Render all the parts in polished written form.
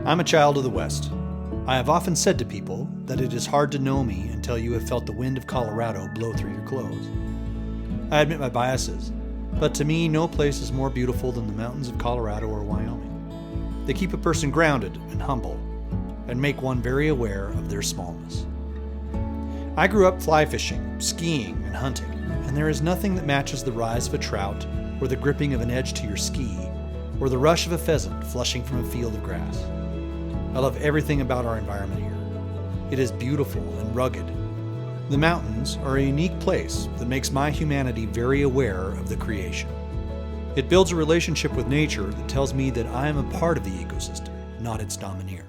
I'm a child of the West. I have often said to people that it is hard to know me until you have felt the wind of Colorado blow through your clothes. I admit my biases, but to me, no place is more beautiful than the mountains of Colorado or Wyoming. They keep a person grounded and humble, and make one very aware of their smallness. I grew up fly fishing, skiing, and hunting, and there is nothing that matches the rise of a trout, or the gripping of an edge to your ski, or the rush of a pheasant flushing from a field of grass. I love everything about our environment here. It is beautiful and rugged. The mountains are a unique place that makes my humanity very aware of the creation. It builds a relationship with nature that tells me that I am a part of the ecosystem, not its domineer.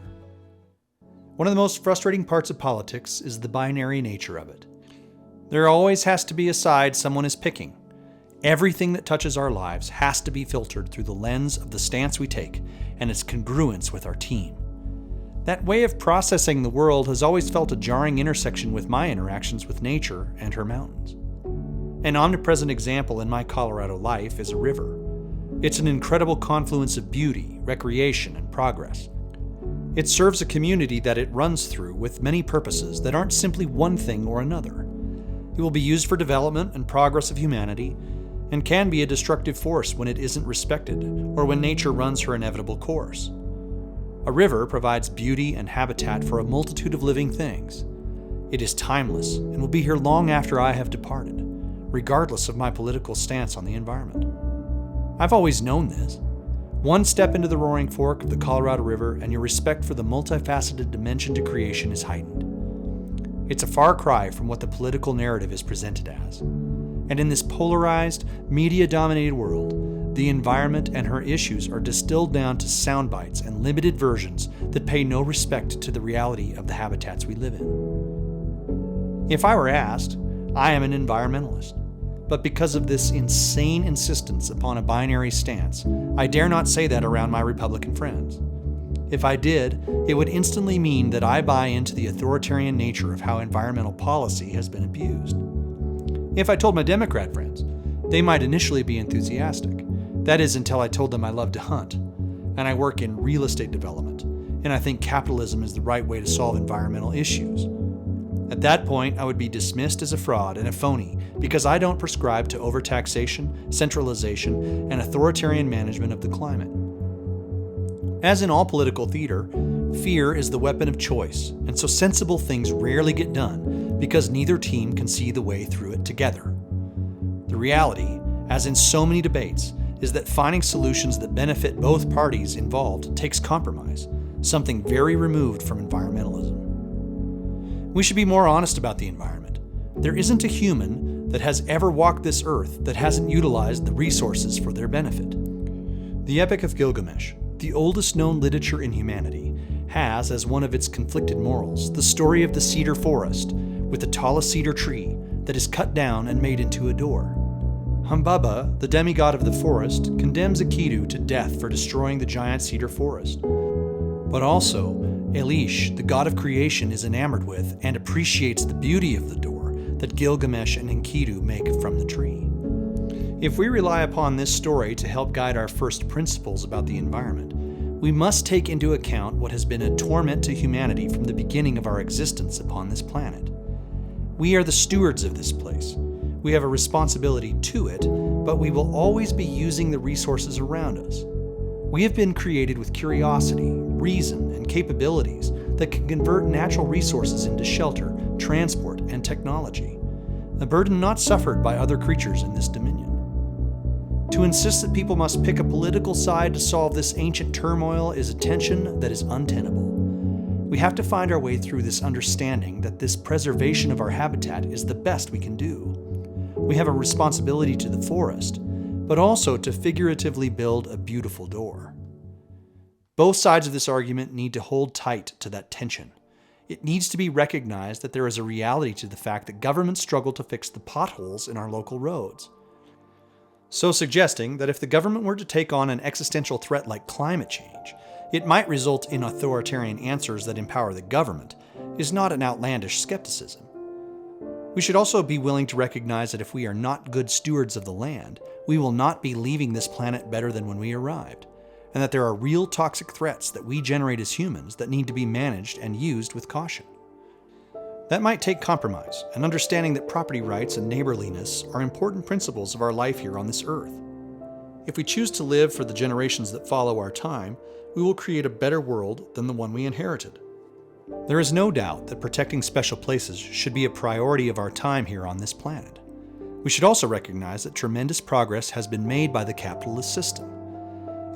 One of the most frustrating parts of politics is the binary nature of it. There always has to be a side someone is picking. Everything that touches our lives has to be filtered through the lens of the stance we take and its congruence with our team. That way of processing the world has always felt a jarring intersection with my interactions with nature and her mountains. An omnipresent example in my Colorado life is a river. It's an incredible confluence of beauty, recreation, and progress. It serves a community that it runs through with many purposes that aren't simply one thing or another. It will be used for development and progress of humanity, and can be a destructive force when it isn't respected or when nature runs her inevitable course. A river provides beauty and habitat for a multitude of living things. It is timeless and will be here long after I have departed, regardless of my political stance on the environment. I've always known this. One step into the roaring fork of the Colorado River and your respect for the multifaceted dimension to creation is heightened. It's a far cry from what the political narrative is presented as. And in this polarized, media-dominated world, the environment and her issues are distilled down to sound bites and limited versions that pay no respect to the reality of the habitats we live in. If I were asked, I am an environmentalist. But because of this insane insistence upon a binary stance, I dare not say that around my Republican friends. If I did, it would instantly mean that I buy into the authoritarian nature of how environmental policy has been abused. If I told my Democrat friends, they might initially be enthusiastic. That is, until I told them I love to hunt, and I work in real estate development, and I think capitalism is the right way to solve environmental issues. At that point, I would be dismissed as a fraud and a phony because I don't prescribe to overtaxation, centralization, and authoritarian management of the climate. As in all political theater, fear is the weapon of choice, and so sensible things rarely get done because neither team can see the way through it together. The reality, as in so many debates, is that finding solutions that benefit both parties involved takes compromise, something very removed from environmentalism. We should be more honest about the environment. There isn't a human that has ever walked this earth that hasn't utilized the resources for their benefit. The Epic of Gilgamesh, the oldest known literature in humanity, has as one of its conflicted morals the story of the cedar forest with the tallest cedar tree that is cut down and made into a door. Humbaba, the demigod of the forest, condemns Enkidu to death for destroying the giant cedar forest. But also, Elish, the god of creation, is enamored with and appreciates the beauty of the door that Gilgamesh and Enkidu make from the tree. If we rely upon this story to help guide our first principles about the environment, we must take into account what has been a torment to humanity from the beginning of our existence upon this planet. We are the stewards of this place. We have a responsibility to it, but we will always be using the resources around us. We have been created with curiosity, reason, and capabilities that can convert natural resources into shelter, transport, and technology, a burden not suffered by other creatures in this dominion. To insist that people must pick a political side to solve this ancient turmoil is a tension that is untenable. We have to find our way through this understanding that this preservation of our habitat is the best we can do. We have a responsibility to the forest, but also to figuratively build a beautiful door. Both sides of this argument need to hold tight to that tension. It needs to be recognized that there is a reality to the fact that governments struggle to fix the potholes in our local roads. So suggesting that if the government were to take on an existential threat like climate change, it might result in authoritarian answers that empower the government is not an outlandish skepticism. We should also be willing to recognize that if we are not good stewards of the land, we will not be leaving this planet better than when we arrived. and that there are real toxic threats that we generate as humans that need to be managed and used with caution. That might take compromise and understanding that property rights and neighborliness are important principles of our life here on this earth. If we choose to live for the generations that follow our time, we will create a better world than the one we inherited. There is no doubt that protecting special places should be a priority of our time here on this planet. We should also recognize that tremendous progress has been made by the capitalist system.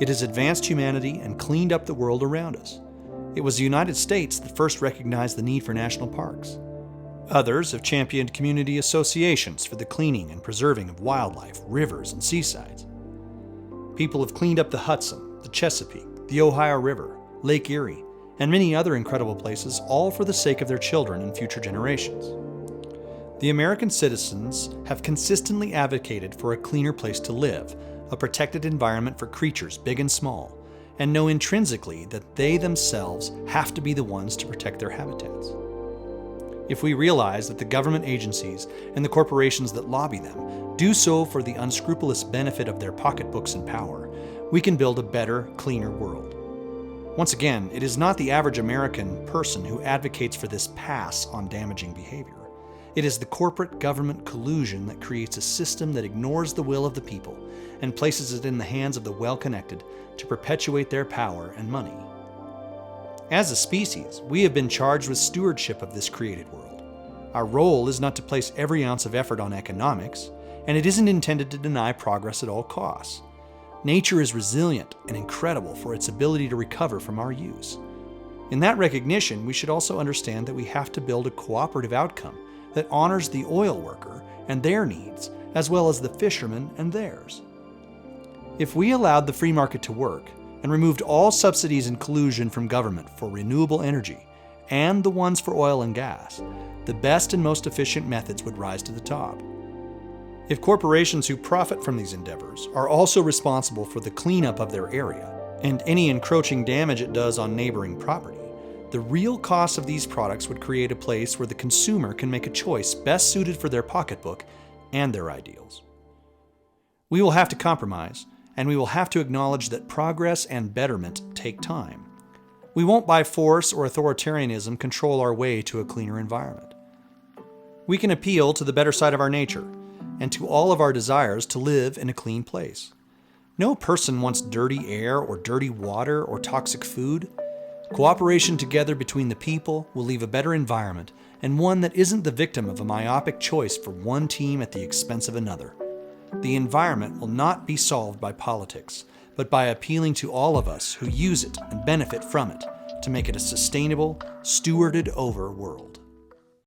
It has advanced humanity and cleaned up the world around us. It was the United States that first recognized the need for national parks. Others have championed community associations for the cleaning and preserving of wildlife, rivers, and seasides. People have cleaned up the Hudson, the Chesapeake, the Ohio River, Lake Erie, and many other incredible places, all for the sake of their children and future generations. The American citizens have consistently advocated for a cleaner place to live, a protected environment for creatures big and small, and know intrinsically that they themselves have to be the ones to protect their habitats. If we realize that the government agencies and the corporations that lobby them do so for the unscrupulous benefit of their pocketbooks and power, we can build a better, cleaner world. Once again, it is not the average American person who advocates for this pass on damaging behavior. It is the corporate government collusion that creates a system that ignores the will of the people and places it in the hands of the well-connected to perpetuate their power and money. As a species, we have been charged with stewardship of this created world. Our role is not to place every ounce of effort on economics, and it isn't intended to deny progress at all costs. Nature is resilient and incredible for its ability to recover from our use. In that recognition, we should also understand that we have to build a cooperative outcome that honors the oil worker and their needs, as well as the fishermen and theirs. If we allowed the free market to work and removed all subsidies and collusion from government for renewable energy and the ones for oil and gas, the best and most efficient methods would rise to the top. If corporations who profit from these endeavors are also responsible for the cleanup of their area and any encroaching damage it does on neighboring property, the real cost of these products would create a place where the consumer can make a choice best suited for their pocketbook and their ideals. We will have to compromise, and we will have to acknowledge that progress and betterment take time. We won't by force or authoritarianism control our way to a cleaner environment. We can appeal to the better side of our nature and to all of our desires to live in a clean place. No person wants dirty air or dirty water or toxic food. Cooperation together between the people will leave a better environment, and one that isn't the victim of a myopic choice for one team at the expense of another. The environment will not be solved by politics, but by appealing to all of us who use it and benefit from it to make it a sustainable, stewarded over world.